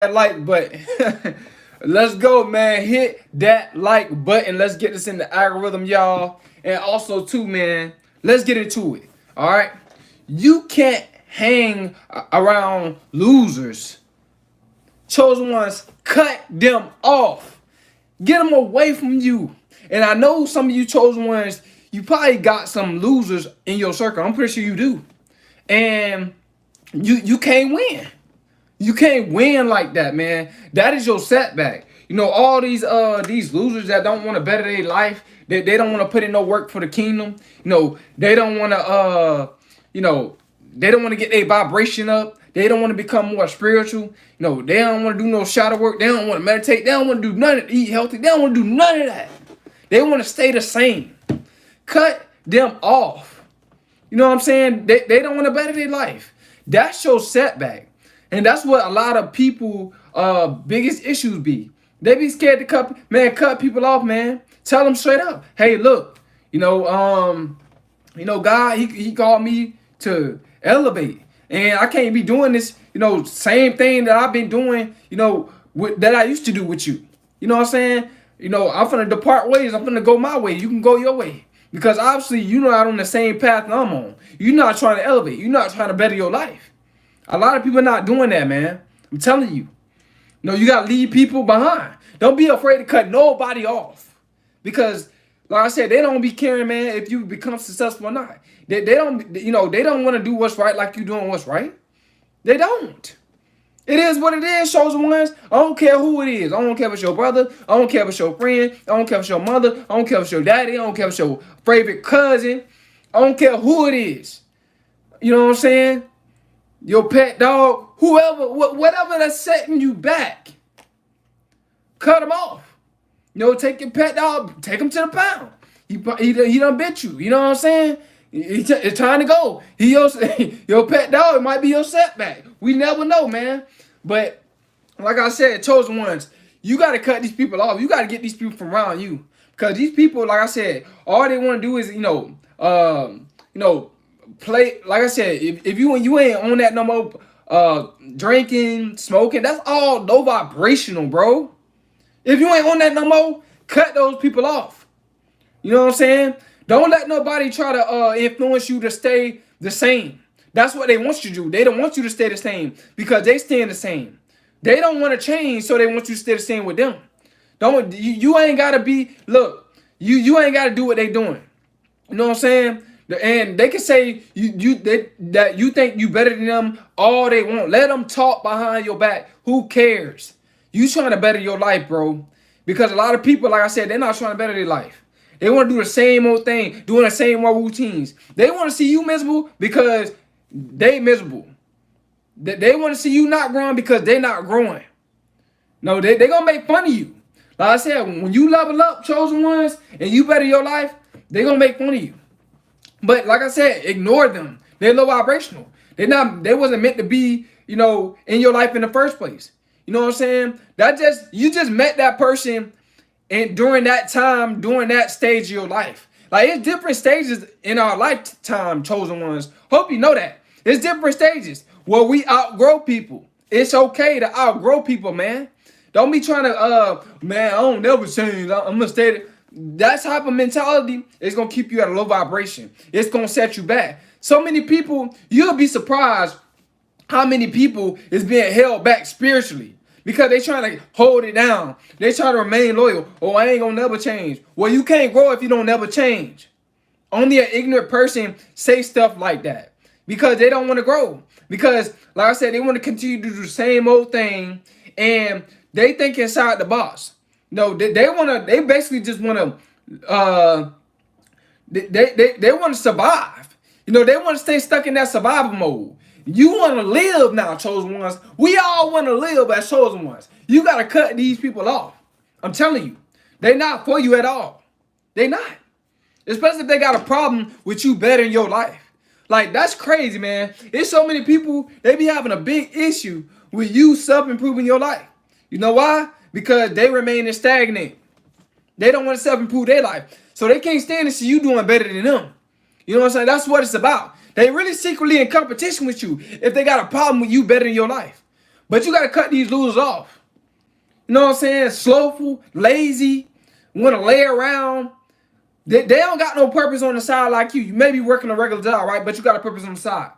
that like button. Let's go, man. Hit that like button. Let's get this in the algorithm, y'all. And also, too, man, let's get into it. All right. You can't hang around losers. Chosen ones, cut them off. Get them away from you. And I know some of you chosen ones, you probably got some losers in your circle. I'm pretty sure you do. And you can't win. You can't win like that, man. That is your setback. You know, all these losers that don't want to better their life, they don't want to put in no work for the kingdom. You know, they don't want to you know, they don't want to get their vibration up. They don't want to become more spiritual. You know, they don't want to do no shadow work. They don't want to meditate. They don't want to do none of it, eat healthy. They don't want to do none of that. They want to stay the same. Cut them off. You know what I'm saying? They don't want to better their life. That's your setback. And that's what a lot of people biggest issues be. They be scared to cut people off, man. Tell them straight up. Hey, look, God, he called me to elevate. And I can't be doing this, same thing that I've been doing, that I used to do with you. You know what I'm saying? I'm finna depart ways. I'm finna go my way. You can go your way. Because obviously you're not on the same path I'm on. You're not trying to elevate. You're not trying to better your life. A lot of people are not doing that, man. I'm telling you. You gotta leave people behind. Don't be afraid to cut nobody off. Because, like I said, they don't be caring, man, if you become successful or not. They don't, they don't want to do what's right like you doing what's right. They don't. It is what it is, chosen ones. I don't care who it is. I don't care if it's your brother. I don't care if it's your friend. I don't care if it's your mother. I don't care if it's your daddy. I don't care if it's your favorite cousin. I don't care who it is. You know what I'm saying? Your pet dog, whoever, whatever that's setting you back, cut them off. Take your pet dog, take him to the pound. He done bit you. You know what I'm saying? It's trying to go. Your pet dog, it might be your setback. We never know, man. But like I said, chosen ones, you got to cut these people off. You got to get these people from around you. Because these people, like I said, all they want to do is, play. Like I said, if you ain't on that no more, drinking, smoking, that's all low vibrational, bro. If you ain't on that no more, cut those people off. You know what I'm saying? Don't let nobody try to influence you to stay the same. That's what they want you to do. They don't want you to stay the same because they stay the same. They don't want to change, so they want you to stay the same with them. Don't you ain't gotta be look. You ain't gotta do what they doing. You know what I'm saying? And they can say that you think you better than them all they want. Let them talk behind your back. Who cares? You trying to better your life, bro. Because a lot of people, like I said, they're not trying to better their life. They want to do the same old thing, doing the same old routines. They want to see you miserable because they miserable. They want to see you not growing because they not growing. No, they going to make fun of you. Like I said, when you level up, chosen ones, and you better your life, they going to make fun of you. But like I said, ignore them. They're low vibrational. They wasn't meant to be, in your life in the first place. You know what I'm saying? You just met that person and during that time, during that stage of your life. Like it's different stages in our lifetime, chosen ones. Hope you know that. It's different stages where we outgrow people. It's okay to outgrow people, man. Don't be trying to, man, I don't never change. I'm gonna stay there. That type of mentality is gonna keep you at a low vibration. It's gonna set you back. So many people, you'll be surprised how many people is being held back spiritually because they trying to hold it down. They try to remain loyal. Oh, I ain't gonna never change. Well, you can't grow if you don't never change. Only an ignorant person say stuff like that because they don't want to grow. Because, like I said, they want to continue to do the same old thing, and they think inside the box. No, they basically just want to they want to survive. They want to stay stuck in that survival mode. You want to live now, chosen ones. We all want to live as chosen ones. You got to cut these people off. I'm telling you, they're not for you at all. They not. Especially if they got a problem with you bettering your life. Like, that's crazy, man. There's so many people, they be having a big issue with you self-improving your life. You know why? Because they remain stagnant. They don't want to self-improve their life. So they can't stand to see you doing better than them. You know what I'm saying? That's what it's about. They really secretly in competition with you if they got a problem with you bettering your life. But you gotta cut these losers off. You know what I'm saying? Slowful, lazy, want to lay around. They don't got no purpose on the side like you. You may be working a regular job, right? But you got a purpose on the side.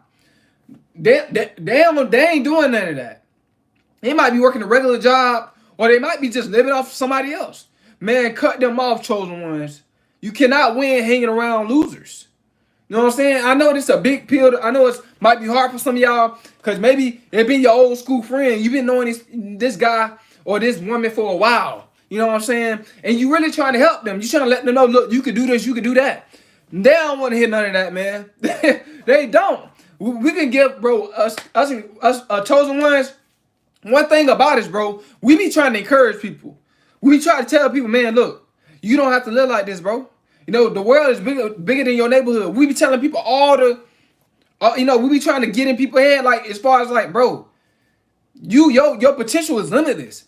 They ain't doing none of that. They might be working a regular job, or they might be just living off somebody else. Man, cut them off, chosen ones. You cannot win hanging around losers. You know what I'm saying? I know this is a big pill. I know it might be hard for some of y'all because maybe it been your old school friend. You've been knowing this guy or this woman for a while. You know what I'm saying? And you really trying to help them. You trying to let them know, look, you could do this, you could do that. They don't want to hear none of that, man. They don't. We can give, bro, us chosen ones. One thing about us, bro, we be trying to encourage people. We try to tell people, man, look, you don't have to live like this, bro. You know, the world is bigger than your neighborhood. We be telling people all the, we be trying to get in people's head, like, as far as like, bro, your potential is limitless.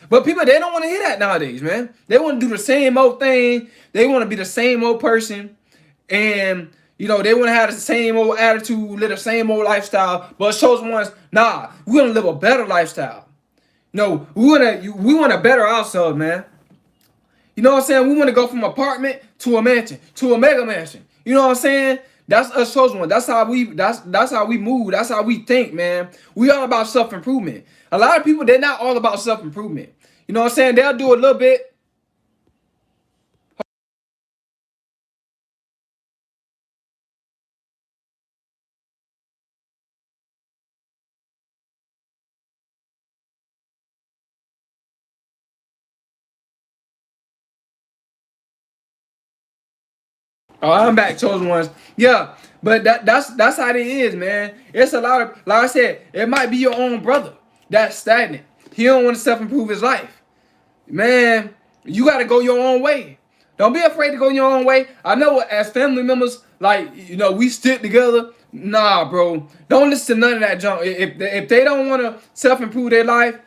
But people, they don't want to hear that nowadays, man. They want to do the same old thing. They want to be the same old person, and they want to have the same old attitude, live the same old lifestyle. But chosen ones, nah, we want to live a better lifestyle. No, we want to better ourselves, man. You know what I'm saying? We want to go from apartment to a mansion, to a mega mansion. You know what I'm saying? That's us chosen one. That's how we move. That's how we think, man. We all about self-improvement. A lot of people, they're not all about self-improvement. You know what I'm saying? They'll do a little bit. Oh, I'm back, chosen ones. Yeah, but that's how it is, man. It's a lot of, like I said, it might be your own brother that's stagnant. He don't want to self-improve his life. Man, you got to go your own way. Don't be afraid to go your own way. I know as family members, like, we stick together. Nah, bro. Don't listen to none of that junk. If they don't want to self-improve their life,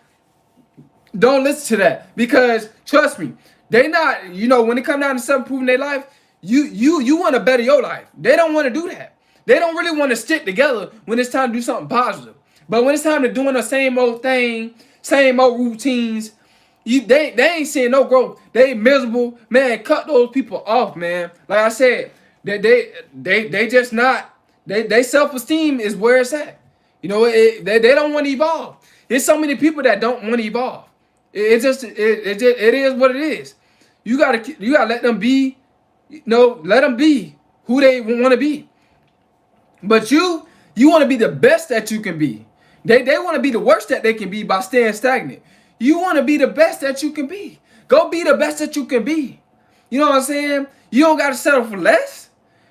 don't listen to that. Because, trust me, they not, when it comes down to self-improving their life, you want to better your life. They don't want to do that. They don't really want to stick together when it's time to do something positive. But when it's time to doing the same old thing, same old routines, they ain't seeing no growth. They miserable, man. Cut those people off, man. Like I said, they just not. They self-esteem is where it's at. They don't want to evolve. There's so many people that don't want to evolve. It is what it is. You gotta let them be. Let them be who they want to be. But you want to be the best that you can be. They want to be the worst that they can be by staying stagnant. You want to be the best that you can be. Go be the best that you can be. You know what I'm saying? You don't got to settle for less.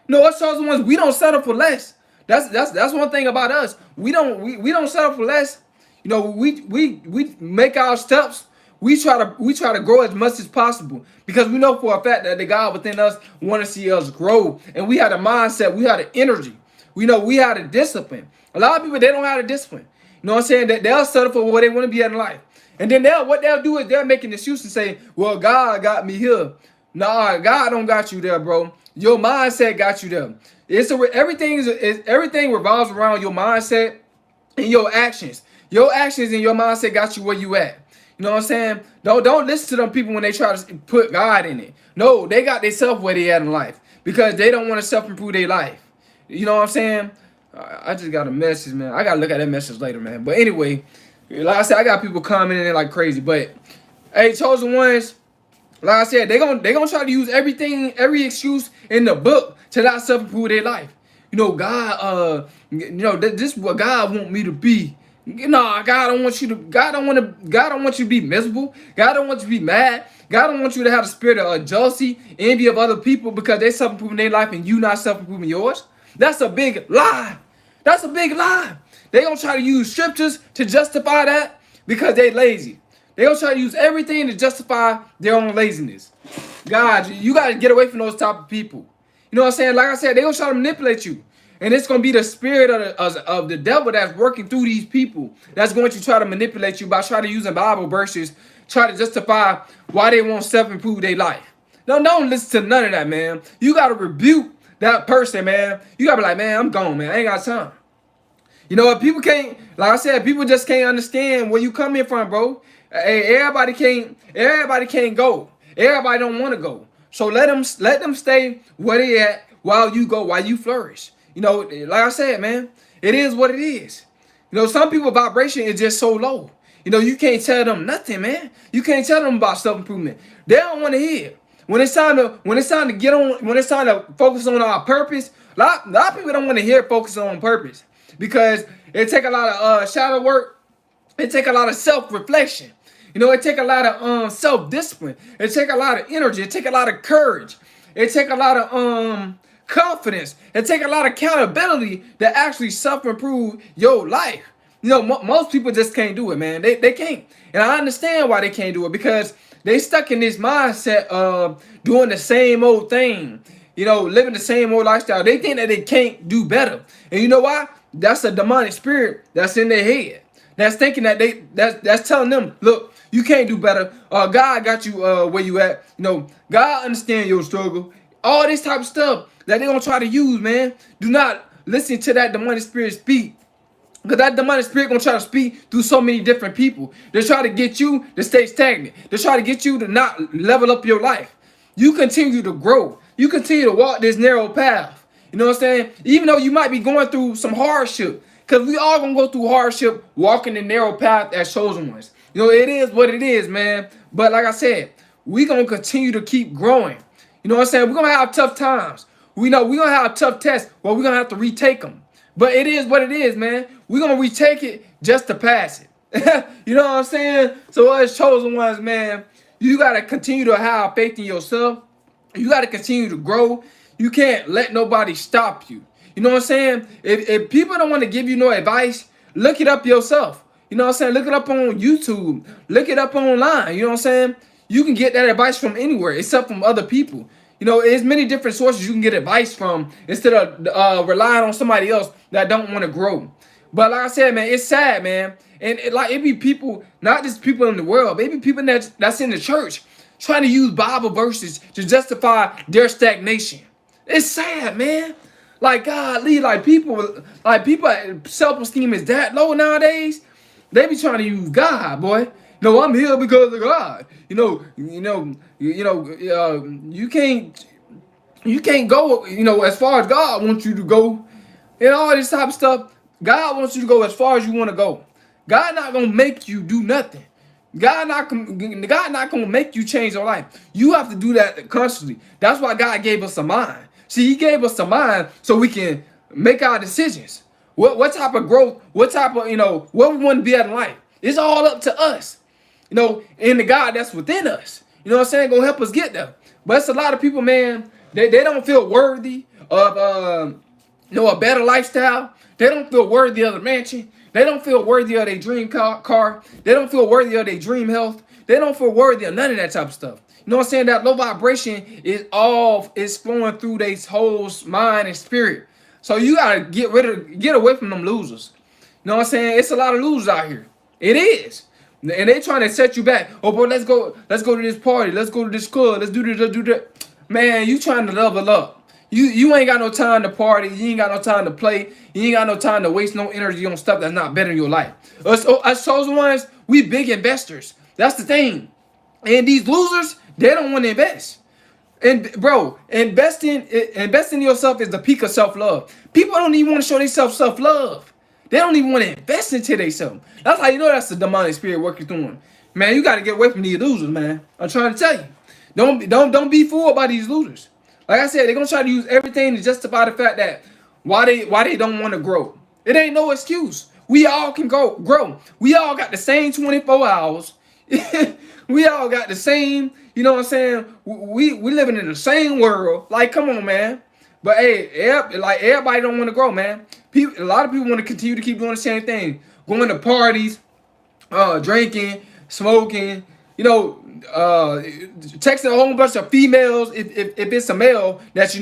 No, us chosen ones, we don't settle for less. That's one thing about us. We don't settle for less. We make our steps. We try to grow as much as possible because we know for a fact that the God within us want to see us grow, and we have the mindset, we have the energy, we have the discipline. A lot of people, they don't have the discipline. You know what I'm saying? That they'll settle for where they want to be in life, and then what they'll do is they'll make an excuse and say, "Well, God got me here." Nah, God don't got you there, bro. Your mindset got you there. Everything revolves around your mindset and your actions. Your actions and your mindset got you where you at. You know what I'm saying? Don't listen to them people when they try to put God in it. No, they got themselves where they at in life because they don't want to self-improve their life. You know what I'm saying? I just got a message, man. I gotta look at that message later, man. But anyway, like I said, I got people commenting in like crazy. But hey, chosen ones, like I said, they gonna try to use every excuse in the book to not self-improve their life. God, this is what God want me to be. No, God don't want you to be miserable. God don't want you to be mad. God don't want you to have the spirit of jealousy, envy of other people because they self-improving their life and you not self-improving yours. That's a big lie. That's a big lie. They gonna try to use scriptures to justify that because they lazy. They gonna try to use everything to justify their own laziness. God, you gotta get away from those type of people. You know what I'm saying? Like I said, they gonna try to manipulate you. And it's going to be the spirit of the devil that's working through these people that's going to try to manipulate you by trying to use Bible verses, try to justify why they won't self-improve their life. No, don't listen to none of that, man. You got to rebuke that person, man. You got to be like, man, I'm gone, man. I ain't got time. You know what? People can't, like I said, people just can't understand where you coming from, bro. Hey, everybody can't go. Everybody don't want to go. So let them stay where they at while you go, while you flourish. You know, like I said, man, it is what it is. You know, some people vibration is just so low. You know, you can't tell them nothing, man. You can't tell them about self improvement. They don't want to hear it. When it's time to get on, when it's time to focus on our purpose, a lot of people don't want to hear focus on purpose because it take a lot of shadow work. It take a lot of self-reflection. You know, it take a lot of self-discipline. It take a lot of energy. It take a lot of courage. It take a lot of confidence. It take a lot of accountability to actually self-improve your life. You know, most people just can't do it, man. They can't. And I understand why they can't do it because they stuck in this mindset of doing the same old thing. You know, living the same old lifestyle. They think that they can't do better. And you know why? That's a demonic spirit that's in their head. That's thinking that that's telling them, look, you can't do better. God got you where you at. You know, God understand your struggle. All this type of stuff that they gonna try to use, man. Do not listen to that demonic spirit speak. Because that demonic spirit gonna try to speak through so many different people. They try to get you to stay stagnant. They try to get you to not level up your life. You continue to grow. You continue to walk this narrow path. You know what I'm saying? Even though you might be going through some hardship. Because we all gonna go through hardship walking the narrow path as chosen ones. You know, it is what it is, man. But like I said, we gonna continue to keep growing. You know what I'm saying? We're gonna have tough times. We know we're gonna have tough tests, but we're gonna have to retake them. But it is what it is, man. We're gonna retake it just to pass it. You know what I'm saying? So as chosen ones, man, you gotta continue to have faith in yourself. You gotta continue to grow. You can't let nobody stop you. You know what I'm saying? If people don't want to give you no advice, look it up yourself. You know what I'm saying? Look it up on YouTube. Look it up online. You know what I'm saying? You can get that advice from anywhere except from other people. You know, there's many different sources you can get advice from instead of relying on somebody else that don't want to grow. But like I said, man, it's sad, man. And it be people, not just people in the world, maybe people that's in the church trying to use Bible verses to justify their stagnation. It's sad, man. Like golly, like people self-esteem is that low nowadays. They be trying to use God, boy. No, I'm here because of God. You can't go, as far as God wants you to go, and all this type of stuff. God wants you to go as far as you want to go. God not gonna make you do nothing. God not gonna make you change your life. You have to do that constantly. That's why God gave us a mind. See, He gave us a mind so we can make our decisions. What type of growth? What type of what we want to be at in life? It's all up to us. And the God that's within us. You know what I'm saying? Gonna help us get there. But it's a lot of people, man. They don't feel worthy of a better lifestyle. They don't feel worthy of the mansion. They don't feel worthy of their dream car. They don't feel worthy of their dream health. They don't feel worthy of none of that type of stuff. You know what I'm saying? That low vibration is flowing through their whole mind and spirit. So you gotta get away from them losers. You know what I'm saying? It's a lot of losers out here. It is. And they trying to set you back. Oh, boy, let's go to this party. Let's go to this club. Let's do this, let's do that. Man, you trying to level up. You ain't got no time to party. You ain't got no time to play. You ain't got no time to waste no energy on stuff that's not better in your life. Us chosen ones, we big investors. That's the thing. And these losers, they don't want to invest. And bro, investing in yourself is the peak of self-love. People don't even want to show themselves self-love. They don't even want to invest into themselves. That's how you know that's the demonic spirit working through them. Man, you got to get away from these losers, man. I'm trying to tell you. Don't be fooled by these losers. Like I said, they're gonna try to use everything to justify the fact that why they don't want to grow. It ain't no excuse. We all can grow. We all got the same 24 hours. We all got the same, you know what I'm saying? We living in the same world. Like, come on, man. But hey, everybody don't want to grow, man. A lot of people want to continue to keep doing the same thing. Going to parties, drinking, smoking, texting a whole bunch of females if it's a male that he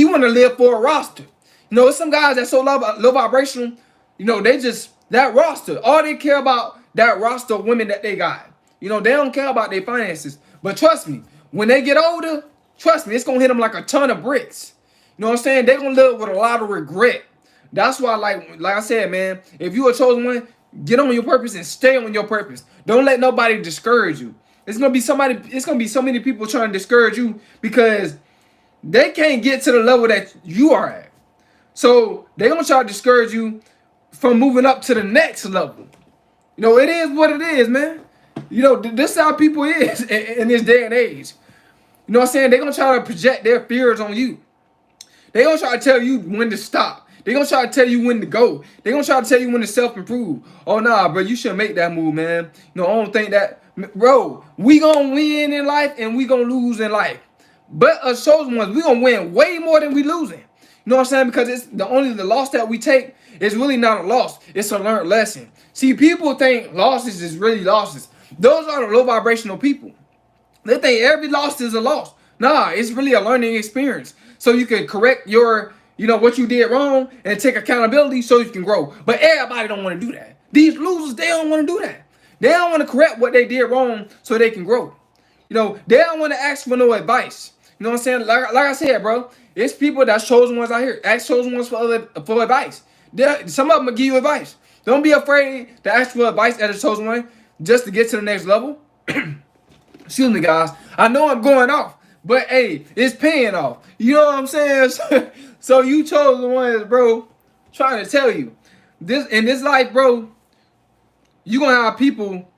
want to live for a roster. There's some guys that so low vibrational, they just that roster. All they care about that roster of women that they got. They don't care about their finances. But trust me, when they get older, trust me, it's gonna hit them like a ton of bricks. You know what I'm saying? They're gonna live with a lot of regret. That's why, like I said, man, if you a chosen one, get on your purpose and stay on your purpose. Don't let nobody discourage you. It's gonna be somebody. It's gonna be so many people trying to discourage you because they can't get to the level that you are at. So they're gonna try to discourage you from moving up to the next level. It is what it is, man. This is how people is in this day and age. You know what I'm saying? They're gonna try to project their fears on you. They're gonna try to tell you when to stop. They're gonna try to tell you when to go. They're gonna try to tell you when to self-improve. Oh nah, bro, you shouldn't make that move, man. I don't think that, bro, we gonna win in life and we gonna lose in life. But us chosen ones, we gonna win way more than we losing. You know what I'm saying? Because it's the loss that we take is really not a loss. It's a learned lesson. See, people think losses is really losses. Those are the low vibrational people. They think every loss is a loss. Nah, it's really a learning experience. So you can correct your, what you did wrong and take accountability so you can grow. But everybody don't want to do that. These losers, they don't want to do that. They don't want to correct what they did wrong so they can grow. They don't want to ask for no advice. You know what I'm saying? Like I said, bro, it's people that's chosen ones out here. Ask chosen ones for advice. Some of them will give you advice. Don't be afraid to ask for advice as a chosen one just to get to the next level. Excuse me, guys. I know I'm going off, but hey, it's paying off. You know what I'm saying? So you chosen ones, bro, trying to tell you this in this life, bro. You gonna have people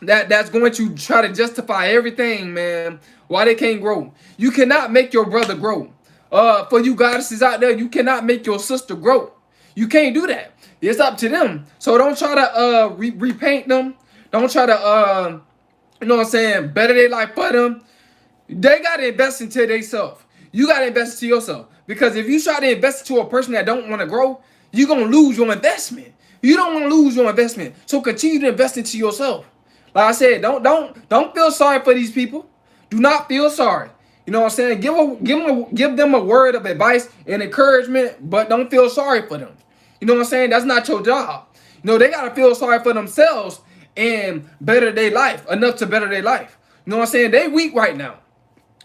that's going to try to justify everything, man, why they can't grow. You cannot make your brother grow. For you goddesses out there, you cannot make your sister grow. You can't do that. It's up to them. So don't try to repaint them. Don't try to you know what I'm saying, better their life for them. They gotta invest into themselves. You gotta invest into yourself. Because if you try to invest into a person that don't want to grow, you're gonna lose your investment. You don't want to lose your investment. So continue to invest into yourself. Like I said, don't feel sorry for these people. Do not feel sorry. You know what I'm saying? Give them a word of advice and encouragement, but don't feel sorry for them. You know what I'm saying? That's not your job. They gotta feel sorry for themselves and better their life, enough to better their life. You know what I'm saying? They weak right now.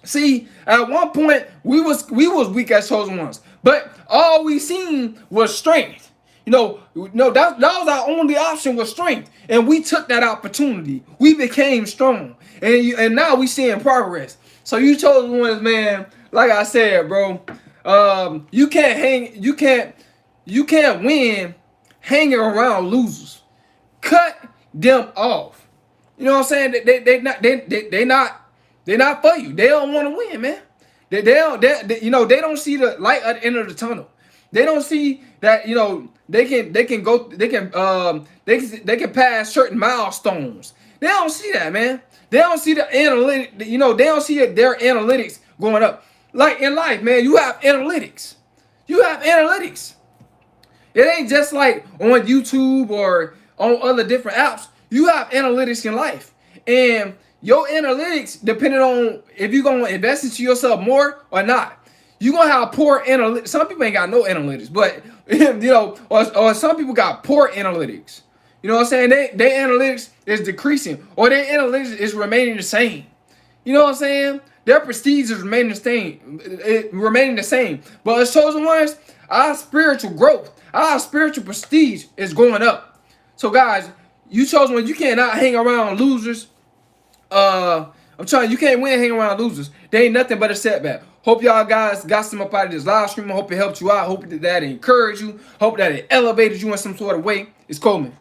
See, at one point we was weak as chosen ones, but all we seen was strength. That was our only option was strength, and we took that opportunity. We became strong, and now we seeing progress. So you chosen ones, man. Like I said, bro, you can't win hanging around losers. Cut them off. You know what I'm saying? They're not for you. They don't want to win, man. They don't see the light at the end of the tunnel. They don't see that they can pass certain milestones. They don't see that, man. They don't see the analytic. They don't see their analytics going up. Like in life, man, you have analytics. You have analytics. It ain't just like on YouTube or on other different apps. You have analytics in life, and your analytics, depending on if you're gonna invest into yourself more or not. You're gonna have poor analytics. Some people ain't got no analytics, but or some people got poor analytics. You know what I'm saying? Their analytics is decreasing, or their analytics is remaining the same. You know what I'm saying? Their prestige is remaining the same. But as chosen ones, our spiritual growth, our spiritual prestige is going up. So guys, you chosen ones, you cannot hang around losers. You can't win hanging around losers. They ain't nothing but a setback. Hope y'all guys got some up out of this live stream. I hope it helped you out. Hope that it encouraged you. Hope that it elevated you in some sort of way. It's Coleman.